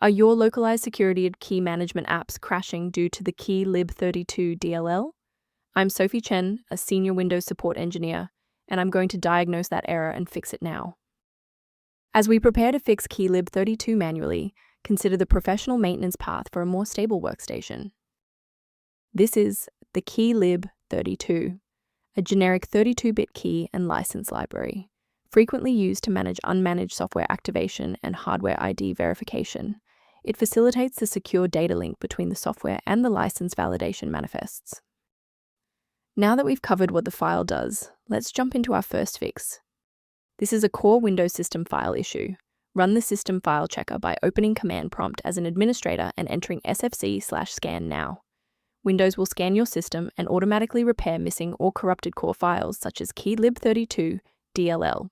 Are your localized security key management apps crashing due to the keylib32.dll? I'm Sophie Chen, a senior Windows support engineer, and I'm going to diagnose that error and fix it now. As we prepare to fix keylib32 manually, consider the professional maintenance path for a more stable workstation. This is the keylib32, a generic 32-bit key and license library, frequently used to manage unmanaged software activation and hardware ID verification. It facilitates the secure data link between the software and the license validation manifests. Now that we've covered what the file does, let's jump into our first fix. This is a core Windows system file issue. Run the system file checker by opening command prompt as an administrator and entering sfc/scan now. Windows will scan your system and automatically repair missing or corrupted core files such as keylib32.dll.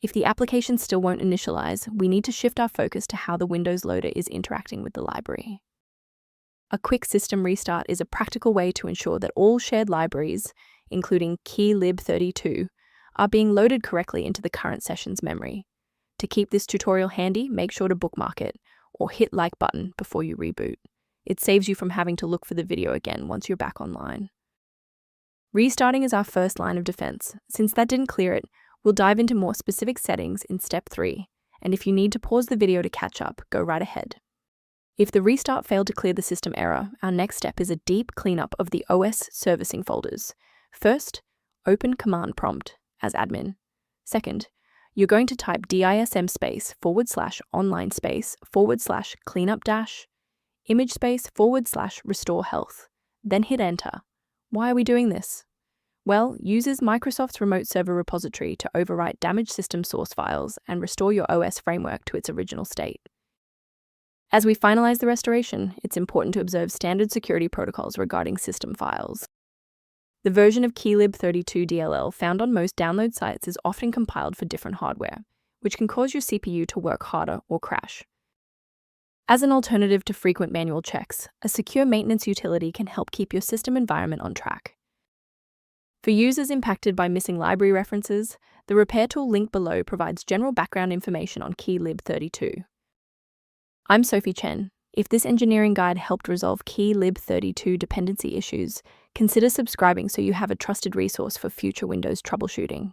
If the application still won't initialize, we need to shift our focus to how the Windows loader is interacting with the library. A quick system restart is a practical way to ensure that all shared libraries, including keylib32, are being loaded correctly into the current session's memory. To keep this tutorial handy, make sure to bookmark it or hit like button before you reboot. It saves you from having to look for the video again once you're back online. Restarting is our first line of defense. Since that didn't clear it, we'll dive into more specific settings in step 3, and if you need to pause the video to catch up, go right ahead. If the restart failed to clear the system error, our next step is a deep cleanup of the OS servicing folders. First, open command prompt as admin. Second, you're going to type DISM /online /cleanup image /restore health, then hit enter. Why are we doing this? Well, uses Microsoft's remote server repository to overwrite damaged system source files and restore your OS framework to its original state. As we finalize the restoration, it's important to observe standard security protocols regarding system files. The version of keylib32.dll found on most download sites is often compiled for different hardware, which can cause your CPU to work harder or crash. As an alternative to frequent manual checks, a secure maintenance utility can help keep your system environment on track. For users impacted by missing library references, the repair tool linked below provides general background information on keylib32. I'm Sophie Chen. If this engineering guide helped resolve keylib32 dependency issues, consider subscribing so you have a trusted resource for future Windows troubleshooting.